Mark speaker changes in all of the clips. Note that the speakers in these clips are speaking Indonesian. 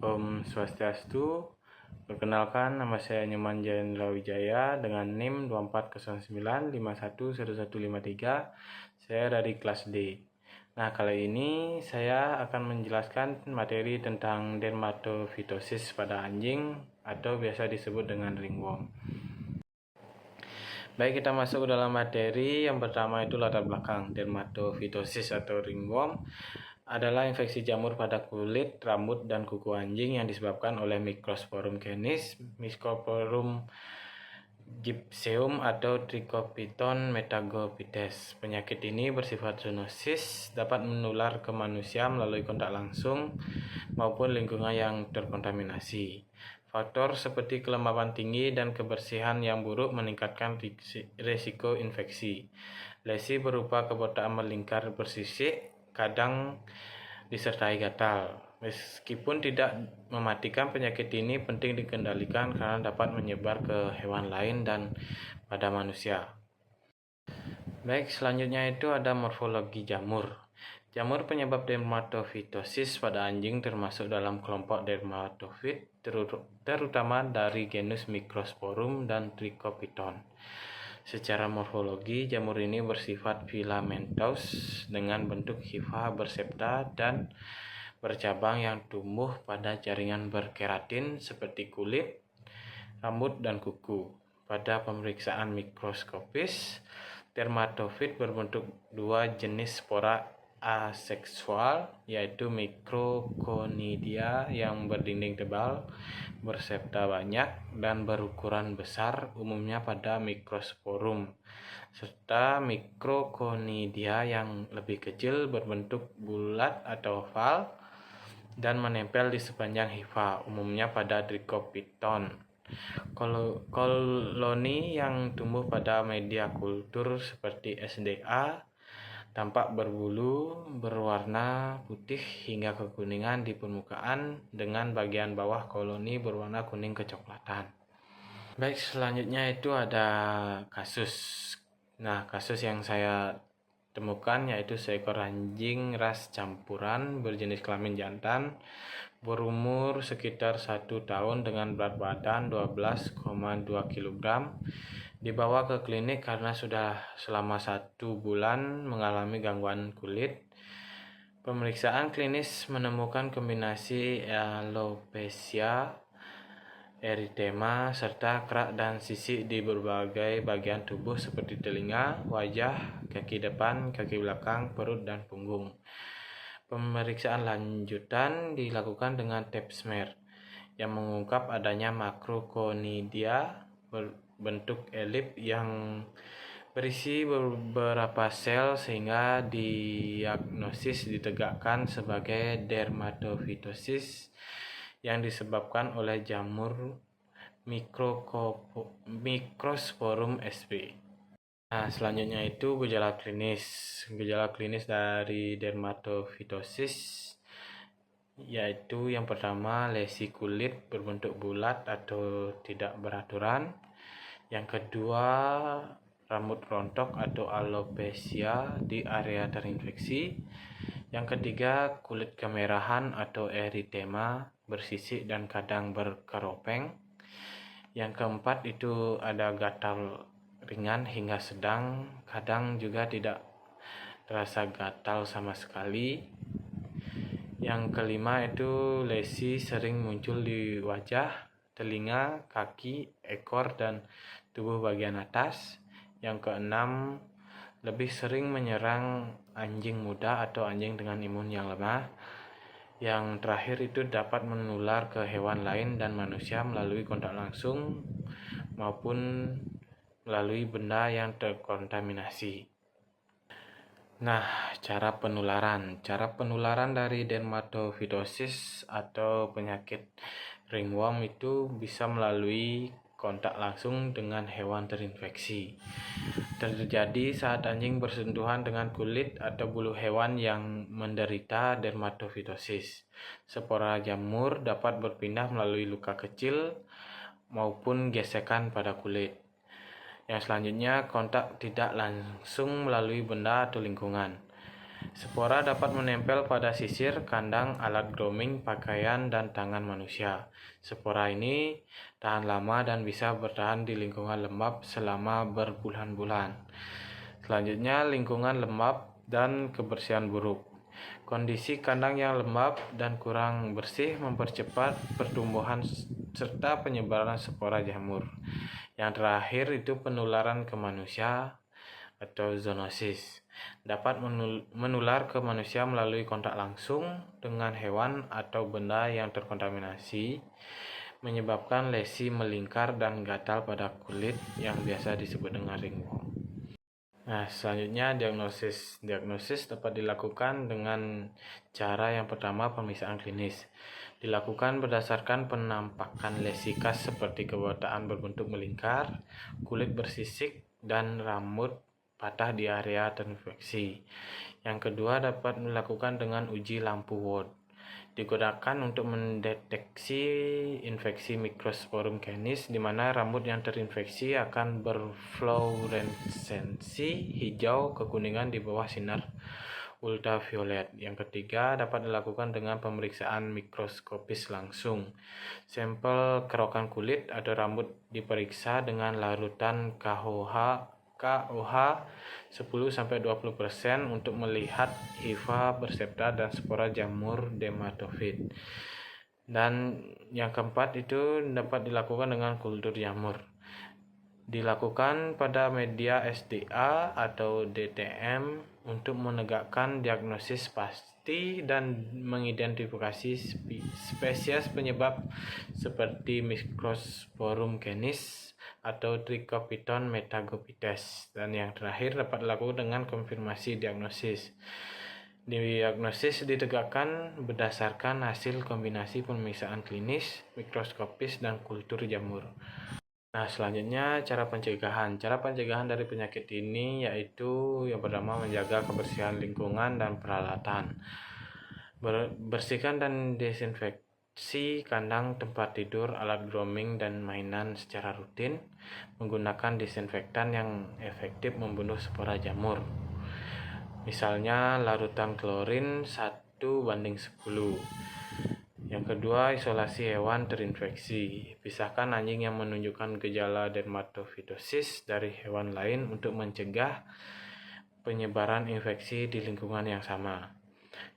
Speaker 1: Om Swastiastu. Perkenalkan, nama saya Nyoman Jayendra Wijaya dengan NIM 2409511153. Saya dari kelas D. Nah, kali ini saya akan menjelaskan materi tentang dermatofitosis pada anjing atau biasa disebut dengan ringworm. Baik, kita masuk ke dalam materi. Yang pertama itu latar belakang. Dermatofitosis atau ringworm adalah infeksi jamur pada kulit, rambut, dan kuku anjing yang disebabkan oleh Microsporum canis, Microsporum gypseum, atau Trichophyton metagopites. Penyakit ini bersifat zoonosis, dapat menular ke manusia melalui kontak langsung maupun lingkungan yang terkontaminasi. Faktor seperti kelembapan tinggi dan kebersihan yang buruk meningkatkan risiko infeksi. Lesi berupa kebotakan melingkar bersisik, kadang disertai gatal. Meskipun tidak mematikan, penyakit ini penting dikendalikan karena dapat menyebar ke hewan lain dan pada manusia. Baik, selanjutnya itu ada morfologi jamur. Jamur penyebab dermatofitosis pada anjing termasuk dalam kelompok dermatofit, terutama dari genus Microsporum dan Trichophyton. Secara morfologi, jamur ini bersifat filamentous dengan bentuk hifa bersepta dan bercabang yang tumbuh pada jaringan berkeratin seperti kulit, rambut, dan kuku. Pada pemeriksaan mikroskopis, dermatofit berbentuk dua jenis spora aseksual, yaitu Microconidia yang berdinding tebal, bersepta banyak, dan berukuran besar, umumnya pada Microsporum, serta Microconidia yang lebih kecil, berbentuk bulat atau oval, dan menempel di sepanjang hifa, umumnya pada Trichophyton. Koloni yang tumbuh pada media kultur seperti SDA tampak berbulu, berwarna putih hingga kekuningan di permukaan, dengan bagian bawah koloni berwarna kuning kecoklatan. Baik, selanjutnya itu ada kasus. Nah, kasus yang saya temukan yaitu seekor anjing ras campuran berjenis kelamin jantan berumur sekitar 1 tahun dengan berat badan 12,2 kg dibawa ke klinik karena sudah selama 1 bulan mengalami gangguan kulit. Pemeriksaan klinis menemukan kombinasi alopecia, eritema, serta kerak dan sisik di berbagai bagian tubuh seperti telinga, wajah, kaki depan, kaki belakang, perut, dan punggung. Pemeriksaan lanjutan dilakukan dengan Pap smear yang mengungkap adanya Macroconidia berbentuk elip yang berisi beberapa sel, sehingga diagnosis ditegakkan sebagai dermatofitosis yang disebabkan oleh jamur Microsporum sp. Nah, selanjutnya itu gejala klinis. Gejala klinis dari dermatofitosis yaitu yang pertama, lesi kulit berbentuk bulat atau tidak beraturan. Yang kedua, rambut rontok atau alopecia di area terinfeksi. Yang ketiga, kulit kemerahan atau eritema bersisik dan kadang berkeropeng. Yang keempat itu ada gatal ringan hingga sedang, kadang juga tidak terasa gatal sama sekali. Yang kelima itu lesi sering muncul di wajah, telinga, kaki, ekor, dan tubuh bagian atas. Yang keenam, lebih sering menyerang anjing muda atau anjing dengan imun yang lemah. Yang terakhir itu dapat menular ke hewan lain dan manusia melalui kontak langsung maupun melalui benda yang terkontaminasi. Nah, cara penularan dari dermatofitosis atau penyakit ringworm itu bisa melalui kontak langsung dengan hewan terinfeksi. Terjadi saat anjing bersentuhan dengan kulit atau bulu hewan yang menderita dermatofitosis. Spora jamur dapat berpindah melalui luka kecil maupun gesekan pada kulit. Yang selanjutnya, kontak tidak langsung melalui benda atau lingkungan. Spora dapat menempel pada sisir, kandang, alat grooming, pakaian, dan tangan manusia. Spora ini tahan lama dan bisa bertahan di lingkungan lembab selama berbulan-bulan. Selanjutnya, lingkungan lembab dan kebersihan buruk. Kondisi kandang yang lembab dan kurang bersih mempercepat pertumbuhan serta penyebaran spora jamur. Yang terakhir itu penularan ke manusia atau zoonosis. Dapat menular ke manusia melalui kontak langsung dengan hewan atau benda yang terkontaminasi, menyebabkan lesi melingkar dan gatal pada kulit yang biasa disebut dengan ringworm. Nah, selanjutnya diagnosis. Diagnosis dapat dilakukan dengan cara yang pertama pemeriksaan klinis. Dilakukan berdasarkan penampakan lesi khas seperti kebotaan berbentuk melingkar, kulit bersisik, dan rambut patah di area terinfeksi. Yang kedua dapat dilakukan dengan uji lampu Ward. Digunakan untuk mendeteksi infeksi Microsporum canis, di mana rambut yang terinfeksi akan berfluoresensi hijau kekuningan di bawah sinar ultraviolet. Yang ketiga dapat dilakukan dengan pemeriksaan mikroskopis langsung. Sampel kerokan kulit atau rambut diperiksa dengan larutan KOH 10-20% untuk melihat hifa bersepta dan spora jamur dermatofit. Dan yang keempat itu dapat dilakukan dengan kultur jamur. Dilakukan pada media SDA atau DTM untuk menegakkan diagnosis pasti dan mengidentifikasi spesies penyebab seperti Microsporum canis atau Trichopiton metagopites. Dan yang terakhir dapat dilakukan dengan konfirmasi diagnosis. Diagnosis ditegakkan berdasarkan hasil kombinasi pemeriksaan klinis, mikroskopis, dan kultur jamur. Nah, selanjutnya cara pencegahan. Cara pencegahan dari penyakit ini yaitu yang pertama menjaga kebersihan lingkungan dan peralatan. Bersihkan dan desinfeksi kandang, tempat tidur, alat grooming, dan mainan secara rutin. Menggunakan disinfektan yang efektif membunuh spora jamur. Misalnya larutan klorin 1:10. Yang kedua, isolasi hewan terinfeksi. Pisahkan anjing yang menunjukkan gejala dermatofitosis dari hewan lain untuk mencegah penyebaran infeksi di lingkungan yang sama.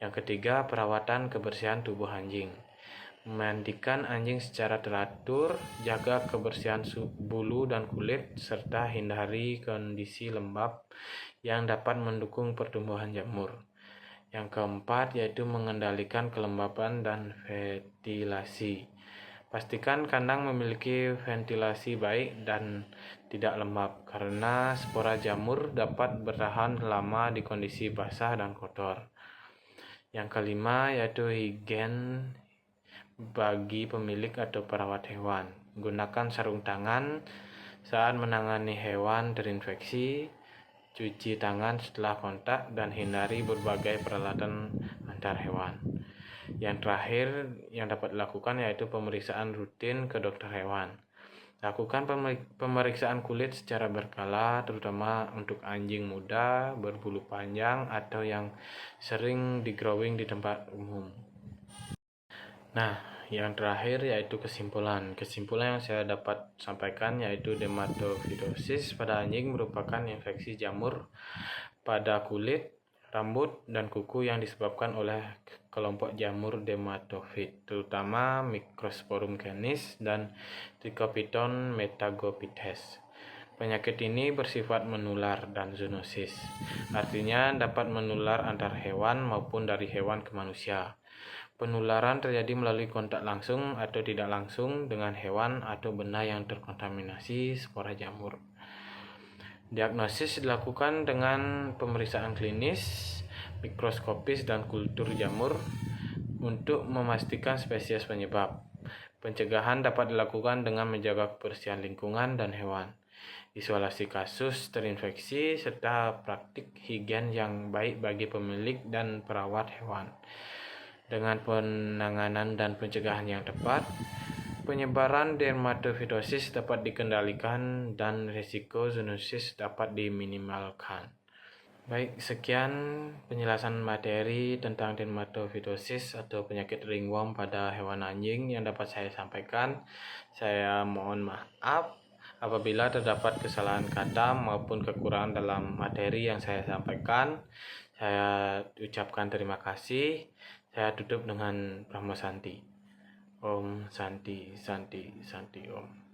Speaker 1: Yang ketiga, perawatan kebersihan tubuh anjing. Memandikan anjing secara teratur, jaga kebersihan bulu dan kulit, serta hindari kondisi lembab yang dapat mendukung pertumbuhan jamur. Yang keempat yaitu mengendalikan kelembapan dan ventilasi. Pastikan kandang memiliki ventilasi baik dan tidak lembab, karena spora jamur dapat bertahan lama di kondisi basah dan kotor. Yang kelima yaitu higien bagi pemilik atau perawat hewan. Gunakan sarung tangan saat menangani hewan terinfeksi, cuci tangan setelah kontak, dan hindari berbagai peralatan antar hewan. Yang terakhir yang dapat dilakukan yaitu pemeriksaan rutin ke dokter hewan. Lakukan pemeriksaan kulit secara berkala, terutama untuk anjing muda, berbulu panjang, atau yang sering di-grooming di tempat umum. Nah, yang terakhir yaitu kesimpulan. Kesimpulan yang saya dapat sampaikan yaitu dermatofitosis pada anjing merupakan infeksi jamur pada kulit, rambut, dan kuku yang disebabkan oleh kelompok jamur dermatofit, terutama Microsporum canis dan Trichopiton metagopites. Penyakit ini bersifat menular dan zoonosis, artinya dapat menular antar hewan maupun dari hewan ke manusia. Penularan terjadi melalui kontak langsung atau tidak langsung dengan hewan atau benda yang terkontaminasi spora jamur. Diagnosis dilakukan dengan pemeriksaan klinis, mikroskopis, dan kultur jamur untuk memastikan spesies penyebab. Pencegahan dapat dilakukan dengan menjaga kebersihan lingkungan dan hewan, isolasi kasus terinfeksi, serta praktik higien yang baik bagi pemilik dan perawat hewan. Dengan penanganan dan pencegahan yang tepat, penyebaran dermatofitosis dapat dikendalikan dan risiko zoonosis dapat diminimalkan. Baik, sekian penjelasan materi tentang dermatofitosis atau penyakit ringworm pada hewan anjing yang dapat saya sampaikan. Saya mohon maaf apabila terdapat kesalahan kata maupun kekurangan dalam materi yang saya sampaikan. Saya ucapkan terima kasih. Saya tutup dengan Brahma Santi. Om Santi Santi Santi Om.